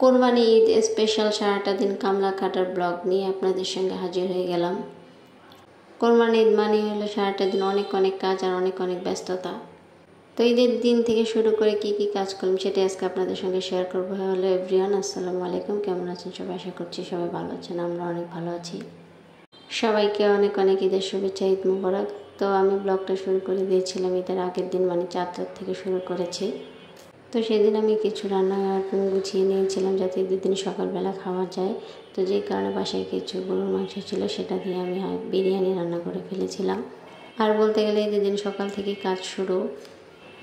কোরবানি ঈদ স্পেশাল সারাটা দিন কামলা কাটার ব্লগ নিয়ে আপনাদের সঙ্গে হাজির হয়ে গেলাম। কোরবানি ঈদ মানে হলো সারাটা দিন অনেক অনেক কাজ আর অনেক অনেক ব্যস্ততা। তো ঈদের দিন থেকে শুরু করে কি কি কাজ করলাম সেটা আজকে আপনাদের সঙ্গে শেয়ার করবো। হ্যালো এভরিওয়ান, আসসালামু আলাইকুম। কেমন আছেন সবাই? আশা করছি সবাই ভালো আছেন, আমরা অনেক ভালো আছি। সবাইকে অনেক অনেক ঈদের শুভেচ্ছা, ঈদ মুবারক। তো আমি ব্লগটা শুরু করে দিয়েছিলাম ঈদের আগের দিন, মানে 4 তারিখ থেকে শুরু করেছি। তো সেদিন আমি কিছু রান্না গুছিয়ে নিয়েছিলাম যাতে ঈদের দিন সকালবেলা খাওয়া যায়। তো যে কারণে বাসায় কিছু গরুর মাংস ছিল সেটা দিয়ে আমি বিরিয়ানি রান্না করে ফেলেছিলাম। আর বলতে গেলে ঈদের দিন সকাল থেকে কাজ শুরু।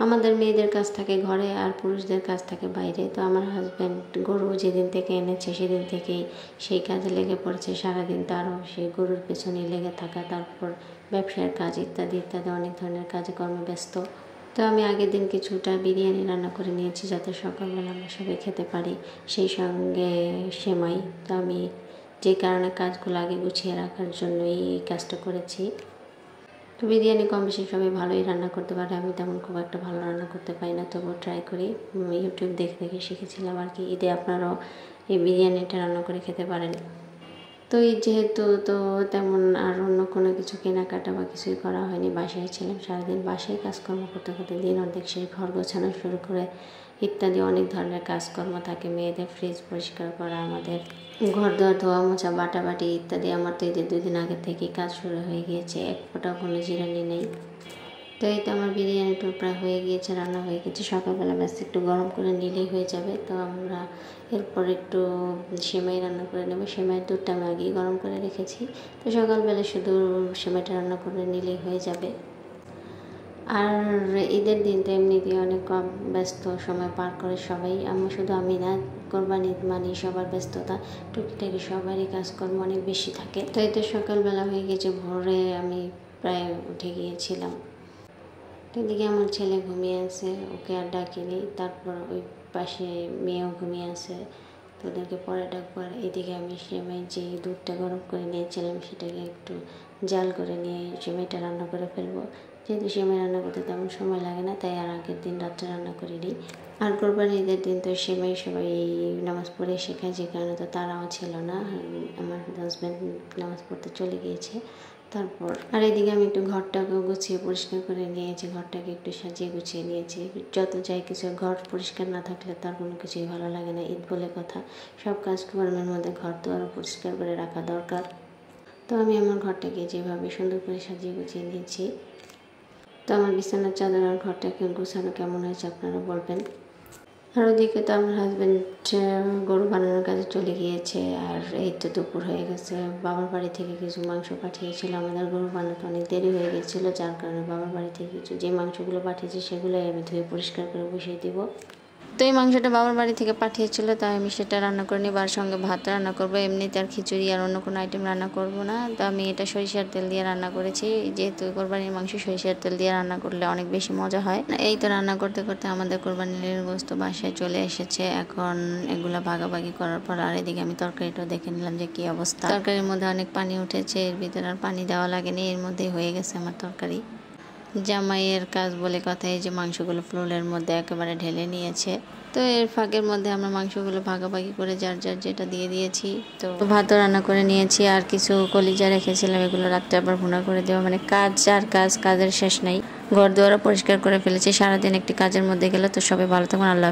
আমাদের মেয়েদের কাজ থাকে ঘরে আর পুরুষদের কাজ থাকে বাইরে। তো আমার হাজব্যান্ড গরু যেদিন থেকে এনেছে সেদিন থেকেই সেই কাজে লেগে পড়েছে। সারাদিন তারও সেই গরুর পেছনে লেগে থাকা, তারপর ব্যবসার কাজ ইত্যাদি ইত্যাদি অনেক ধরনের কাজে কর্মে ব্যস্ত। তো আমি আগের দিন কিছুটা বিরিয়ানি রান্না করে নিয়েছি যাতে সকালবেলা আমরা সবাই খেতে পারি, সেই সঙ্গে সেমাই। তো আমি যে কারণে কাজগুলো আগে গুছিয়ে রাখার জন্যই এই কাজটা করেছি। তো বিরিয়ানি কম বেশি সবাই ভালোই রান্না করতে পারে, আমি তেমন খুব একটা ভালো রান্না করতে পারি না, তবুও ট্রাই করি। ইউটিউব দেখে দেখে শিখেছিলাম আর কি। ঈদে আপনারাও এই বিরিয়ানিটা রান্না করে খেতে পারেন। তো এই যেহেতু তো তেমন আর অন্য কোনো কিছু কেনাকাটা বা কিছুই করা হয়নি, বাসায় ছিলাম সারাদিন। বাসায় কাজকর্ম করতে করতে দিন অর্ধেক সেই ঘর গোছানো শুরু করে ইত্যাদি অনেক ধরনের কাজকর্ম থাকে। মেয়েদের ফ্রিজ পরিষ্কার করা, আমাদের ঘর দোয়ার ধোয়া মোছা, বাটাবাটি ইত্যাদি। আমার তো ঈদের 2 দিন আগে থেকেই কাজ শুরু হয়ে গিয়েছে, এক ফোঁটাও কোনো জিরানি নেই। তো এই তো আমার বিরিয়ানিটা প্রায় হয়ে গিয়েছে, রান্না হয়ে গেছে। সকালবেলা ব্যাস একটু গরম করে নিলেই হয়ে যাবে। তো আমরা এরপর একটু সেমাই রান্না করে নেব। সেমাইয়ের দুধটা আমি আগেই গরম করে রেখেছি, তো সকালবেলা শুধু সেমাইটা রান্না করে নিলেই হয়ে যাবে। আর ঈদের দিন তো এমনিতেই অনেক কম ব্যস্ত সময় পার করে সবাই। আমি না, কোরবানি ঈদ মানে সবার ব্যস্ততা, টুকিটাকি সবারই কাজকর্ম অনেক বেশি থাকে। তো এই তো সকালবেলা হয়ে গেছে, ভোরে আমি প্রায় উঠে গিয়েছিলাম। এদিকে আমার ছেলে ঘুমিয়ে আছে, ওকে আর ডাকিনি। তারপর ওই পাশে মেয়েও ঘুমিয়ে আছে, তো ওদেরকে পরে ডাকবো। আর এদিকে আমি সেমাই যে দুধটা গরম করে নিয়েছিলাম সেটাকে একটু জাল করে নিয়ে সেমাইটা রান্না করে ফেলবো। যেহেতু সেমাই রান্না করতে তেমন সময় লাগে না, তাই আর আগের দিন রাত্রে রান্না করে নিই। আর কোরবানি ঈদের দিন তো সেমাই সবাই নামাজ পড়ে শেখায়, যে কারণে তো তারাও ছিল না। আমার হাজব্যান্ড নামাজ পড়তে চলে গিয়েছে। তারপর আর এদিকে আমি একটু ঘরটাকেও গুছিয়ে পরিষ্কার করে নিয়েছি, ঘরটাকে একটু সাজিয়ে গুছিয়ে নিয়েছি। যত যাই কিছু, ঘর পরিষ্কার না থাকলে তার কোনো কিছুই ভালো লাগে না। ঈদ বলে কথা, সব কাজকর্মের মধ্যে ঘর তো আরও পরিষ্কার করে রাখা দরকার। তো আমি আমার ঘরটাকে যেভাবে সুন্দর করে সাজিয়ে গুছিয়ে নিয়েছি। তো আমার বিছানার চাদর আর ঘরটাকে গোছানো কেমন হয়েছে আপনারা বলবেন। আর ওদিকে তো আমার হাজব্যান্ড গরু বানানোর কাজে চলে গিয়েছে। আর এই তো দুপুর হয়ে গেছে, বাবার বাড়ি থেকে কিছু মাংস পাঠিয়েছিল। আমাদের গরু বানাতে অনেক দেরি হয়ে গেছিলো, যার কারণে বাবার বাড়ি থেকে কিছু যে মাংসগুলো পাঠিয়েছে সেগুলোই আমি ধুয়ে পরিষ্কার করে বসিয়ে দিব। তো এই মাংসটা বাবার বাড়ি থেকে পাঠিয়েছিল, তাই আমি সেটা রান্না করে নিই। বার সঙ্গে ভাত রান্না করবো, এমনিতে আর খিচুড়ি আর অন্য কোনো আইটেম রান্না করব না। তো আমি এটা সরিষার তেল দিয়ে রান্না করেছি, যেহেতু কোরবানির মাংস সরিষার তেল দিয়ে রান্না করলে অনেক বেশি মজা হয়। এই তো রান্না করতে করতে আমাদের কোরবানির গোস্ত বাসায় চলে এসেছে। এখন এগুলো ভাগাভাগি করার পর আর এদিকে আমি তরকারিটাও দেখে নিলাম যে কী অবস্থা। তরকারির মধ্যে অনেক পানি উঠেছে, এর ভিতরে আর পানি দেওয়া লাগেনি, এর মধ্যেই হয়ে গেছে আমার তরকারি। জামাইয়ের কাজ বলে কথা, এই যে মাংসগুলো ফ্লোরের মধ্যে একেবারে ঢেলে নিয়েছে। তো এর ফাঁকের মধ্যে আমরা মাংসগুলো ভাগাভাগি করে যার যার যেটা দিয়ে দিয়েছি। তো ভাতও রান্না করে নিয়েছি, আর কিছু কলিজা রেখেছিলাম, এগুলো রাত্রে আবার ভুনা করে দেওয়া। মানে কাজ আর কাজ, কাজের শেষ নেই। ঘর দুয়ারও পরিষ্কার করে ফেলেছি, সারাদিন একটি কাজের মধ্যে গেলে। তো সবাই ভালো থাকুন, আল্লাহ।